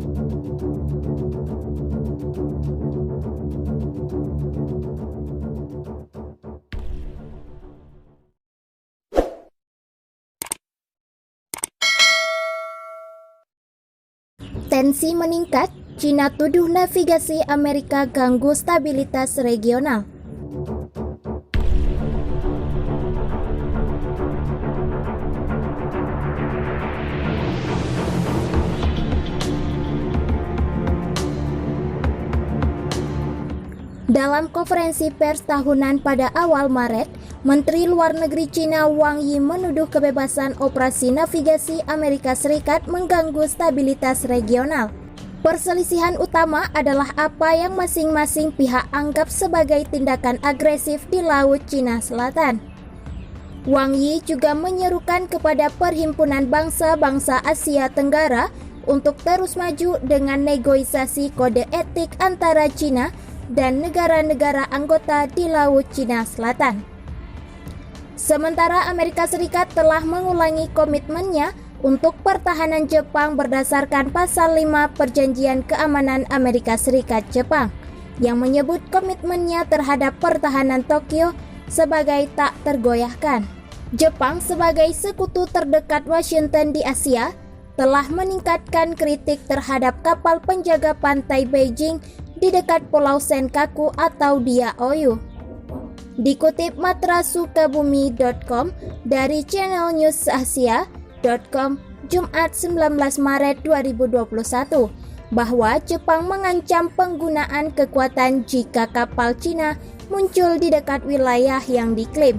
Tensi meningkat, China tuduh navigasi Amerika ganggu stabilitas regional. Dalam konferensi pers tahunan pada awal Maret, Menteri Luar Negeri China Wang Yi menuduh kebebasan operasi navigasi Amerika Serikat mengganggu stabilitas regional. Perselisihan utama adalah apa yang masing-masing pihak anggap sebagai tindakan agresif di Laut Cina Selatan. Wang Yi juga menyerukan kepada Perhimpunan Bangsa-Bangsa Asia Tenggara untuk terus maju dengan negosiasi kode etik antara China dan negara-negara anggota di Laut Cina Selatan. Sementara Amerika Serikat telah mengulangi komitmennya untuk pertahanan Jepang berdasarkan Pasal 5 Perjanjian Keamanan Amerika Serikat-Jepang yang menyebut komitmennya terhadap pertahanan Tokyo sebagai tak tergoyahkan. Jepang sebagai sekutu terdekat Washington di Asia telah meningkatkan kritik terhadap kapal penjaga pantai Beijing di dekat Pulau Senkaku atau Diaoyu. Dikutip matrasukabumi.com dari channel News Asia.com Jumat 19 Maret 2021 bahwa Jepang mengancam penggunaan kekuatan jika kapal Cina muncul di dekat wilayah yang diklaim.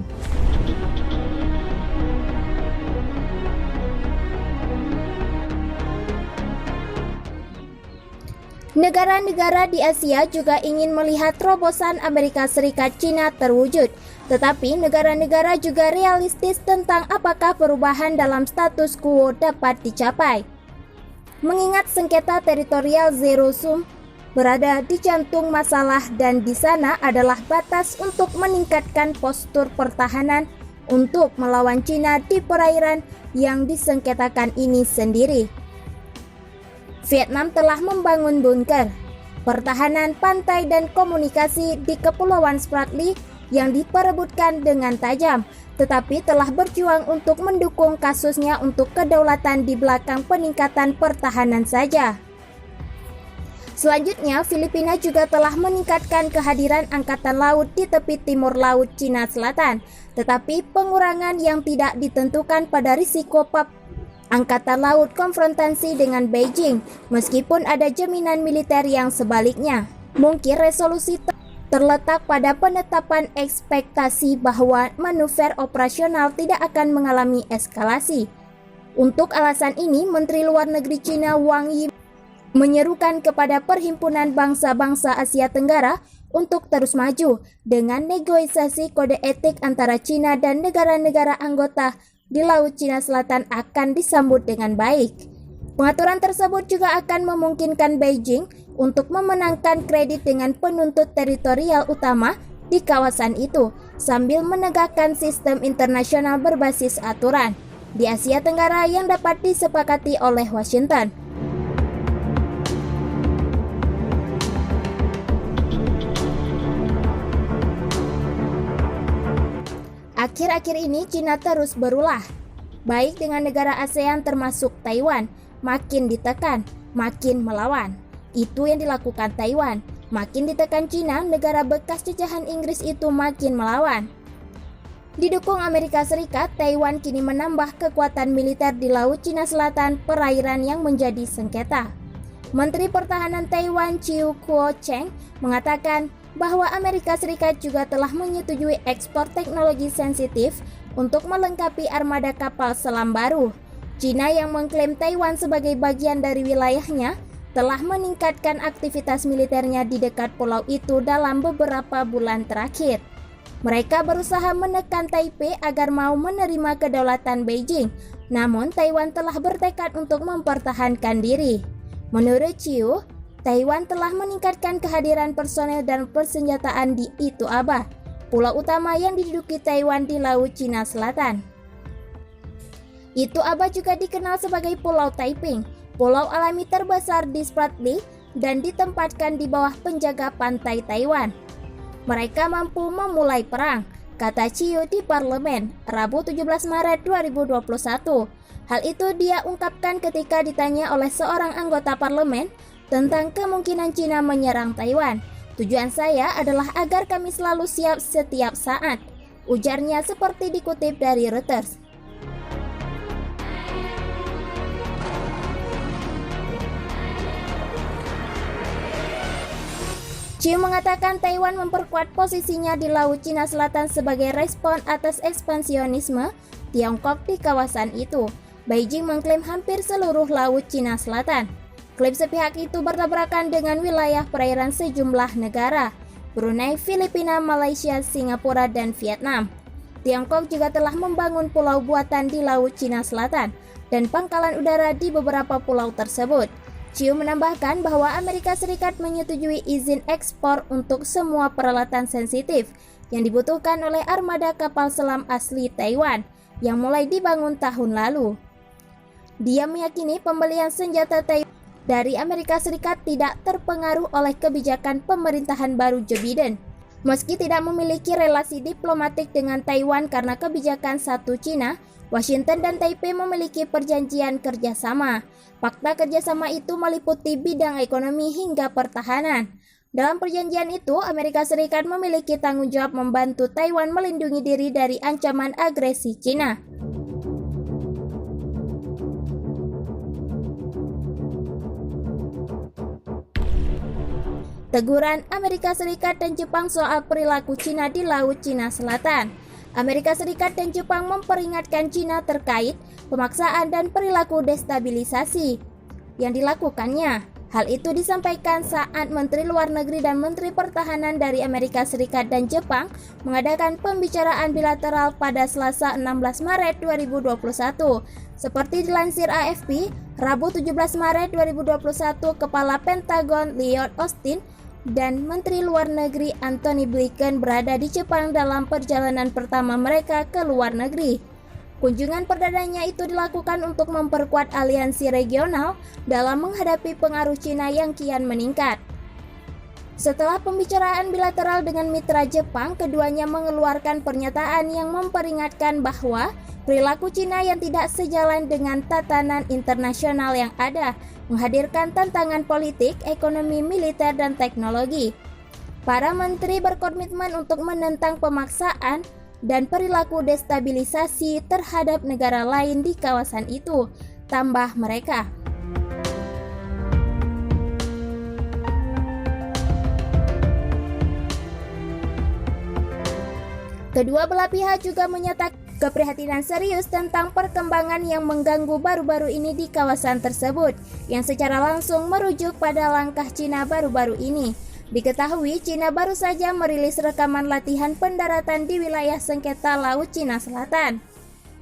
Negara-negara di Asia juga ingin melihat terobosan Amerika Serikat China terwujud, tetapi negara-negara juga realistis tentang apakah perubahan dalam status quo dapat dicapai. Mengingat sengketa teritorial zero sum berada di jantung masalah dan di sana adalah batas untuk meningkatkan postur pertahanan untuk melawan China di perairan yang disengketakan ini sendiri. Vietnam telah membangun bunker, pertahanan pantai dan komunikasi di Kepulauan Spratly yang diperebutkan dengan tajam, tetapi telah berjuang untuk mendukung kasusnya untuk kedaulatan di belakang peningkatan pertahanan saja. Selanjutnya, Filipina juga telah meningkatkan kehadiran angkatan laut di tepi timur Laut Cina Selatan, tetapi pengurangan yang tidak ditentukan pada risiko Angkatan Laut konfrontasi dengan Beijing, meskipun ada jaminan militer yang sebaliknya. Mungkin resolusi terletak pada penetapan ekspektasi bahwa manuver operasional tidak akan mengalami eskalasi. Untuk alasan ini, Menteri Luar Negeri China Wang Yi menyerukan kepada Perhimpunan Bangsa-Bangsa Asia Tenggara untuk terus maju dengan negosiasi kode etik antara China dan negara-negara anggota di Laut Cina Selatan akan disambut dengan baik. Pengaturan tersebut juga akan memungkinkan Beijing untuk memenangkan kredit dengan penuntut teritorial utama di kawasan itu, sambil menegakkan sistem internasional berbasis aturan di Asia Tenggara yang dapat disepakati oleh Washington. Akhir-akhir ini China terus berulah, baik dengan negara ASEAN termasuk Taiwan, makin ditekan, makin melawan. Itu yang dilakukan Taiwan, makin ditekan China, negara bekas jajahan Inggris itu makin melawan. Didukung Amerika Serikat, Taiwan kini menambah kekuatan militer di Laut Cina Selatan, perairan yang menjadi sengketa. Menteri Pertahanan Taiwan Chiu Kuo-cheng mengatakan bahwa Amerika Serikat juga telah menyetujui ekspor teknologi sensitif untuk melengkapi armada kapal selam baru. China yang mengklaim Taiwan sebagai bagian dari wilayahnya telah meningkatkan aktivitas militernya di dekat pulau itu dalam beberapa bulan terakhir. Mereka berusaha menekan Taipei agar mau menerima kedaulatan Beijing, namun Taiwan telah bertekad untuk mempertahankan diri. Menurut Chiu, Taiwan telah meningkatkan kehadiran personel dan persenjataan di Itu Aba, pulau utama yang diduduki Taiwan di Laut Cina Selatan. Itu Aba juga dikenal sebagai Pulau Taiping, pulau alami terbesar di Spratly dan ditempatkan di bawah penjaga pantai Taiwan. Mereka mampu memulai perang, kata Chiu di parlemen Rabu 17 Maret 2021. Hal itu dia ungkapkan ketika ditanya oleh seorang anggota parlemen tentang kemungkinan Cina menyerang Taiwan. Tujuan saya adalah agar kami selalu siap setiap saat, ujarnya seperti dikutip dari Reuters. Chiu mengatakan Taiwan memperkuat posisinya di Laut Cina Selatan sebagai respon atas ekspansionisme Tiongkok di kawasan itu. Beijing mengklaim hampir seluruh Laut Cina Selatan. Klaim sepihak itu bertabrakan dengan wilayah perairan sejumlah negara, Brunei, Filipina, Malaysia, Singapura, dan Vietnam. Tiongkok juga telah membangun pulau buatan di Laut Cina Selatan dan pangkalan udara di beberapa pulau tersebut. Chiu menambahkan bahwa Amerika Serikat menyetujui izin ekspor untuk semua peralatan sensitif yang dibutuhkan oleh armada kapal selam asli Taiwan yang mulai dibangun tahun lalu. Dia meyakini pembelian senjata Taiwan dari Amerika Serikat tidak terpengaruh oleh kebijakan pemerintahan baru Joe Biden. Meski tidak memiliki relasi diplomatik dengan Taiwan karena kebijakan satu Cina, Washington dan Taipei memiliki perjanjian kerjasama. Fakta kerjasama itu meliputi bidang ekonomi hingga pertahanan. Dalam perjanjian itu, Amerika Serikat memiliki tanggung jawab membantu Taiwan melindungi diri dari ancaman agresi Cina. Teguran Amerika Serikat dan Jepang soal perilaku Cina di Laut Cina Selatan. Amerika Serikat dan Jepang memperingatkan Cina terkait pemaksaan dan perilaku destabilisasi yang dilakukannya. Hal itu disampaikan saat Menteri Luar Negeri dan Menteri Pertahanan dari Amerika Serikat dan Jepang mengadakan pembicaraan bilateral pada Selasa 16 Maret 2021. Seperti dilansir AFP, Rabu 17 Maret 2021, Kepala Pentagon Lloyd Austin dan Menteri Luar Negeri Antony Blinken berada di Jepang dalam perjalanan pertama mereka ke luar negeri. Kunjungan perdananya itu dilakukan untuk memperkuat aliansi regional dalam menghadapi pengaruh Cina yang kian meningkat. Setelah pembicaraan bilateral dengan mitra Jepang, keduanya mengeluarkan pernyataan yang memperingatkan bahwa perilaku Cina yang tidak sejalan dengan tatanan internasional yang ada menghadirkan tantangan politik, ekonomi, militer, dan teknologi. Para menteri berkomitmen untuk menentang pemaksaan dan perilaku destabilisasi terhadap negara lain di kawasan itu, tambah mereka. Kedua belah pihak juga menyatakan keprihatinan serius tentang perkembangan yang mengganggu baru-baru ini di kawasan tersebut, yang secara langsung merujuk pada langkah Cina baru-baru ini. Diketahui, Cina baru saja merilis rekaman latihan pendaratan di wilayah sengketa Laut Cina Selatan.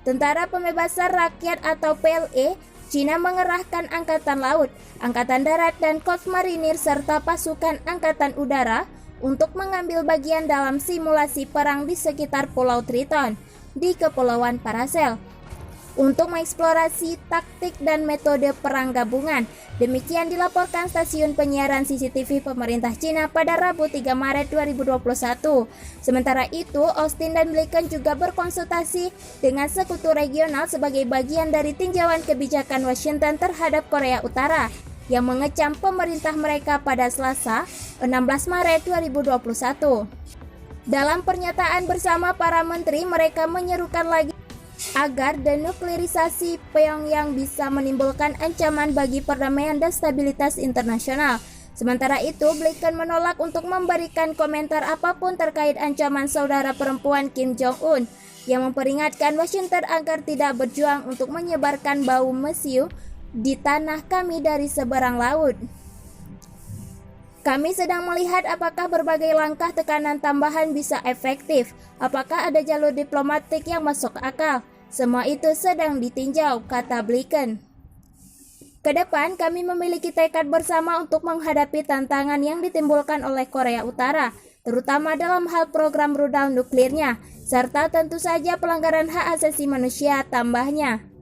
Tentara Pembebasan Rakyat atau PLA, Cina mengerahkan Angkatan Laut, Angkatan Darat, dan Korps Marinir serta pasukan Angkatan Udara untuk mengambil bagian dalam simulasi perang di sekitar Pulau Triton di Kepulauan Paracel untuk mengeksplorasi taktik dan metode perang gabungan. Demikian dilaporkan stasiun penyiaran CCTV pemerintah Cina pada Rabu 3 Maret 2021. Sementara itu, Austin dan Blinken juga berkonsultasi dengan sekutu regional sebagai bagian dari tinjauan kebijakan Washington terhadap Korea Utara yang mengecam pemerintah mereka pada Selasa 16 Maret 2021. Dalam pernyataan bersama para menteri, mereka menyerukan lagi agar denuklearisasi Pyongyang bisa menimbulkan ancaman bagi perdamaian dan stabilitas internasional. Sementara itu, Blinken menolak untuk memberikan komentar apapun terkait ancaman saudara perempuan Kim Jong-un yang memperingatkan Washington agar tidak berjuang untuk menyebarkan bau mesiu di tanah kami dari seberang laut. Kami sedang melihat apakah berbagai langkah tekanan tambahan bisa efektif, apakah ada jalur diplomatik yang masuk akal. Semua itu sedang ditinjau, kata Blinken. Kedepan, kami memiliki tekad bersama untuk menghadapi tantangan yang ditimbulkan oleh Korea Utara, terutama dalam hal program rudal nuklirnya, serta tentu saja pelanggaran hak asasi manusia, tambahnya.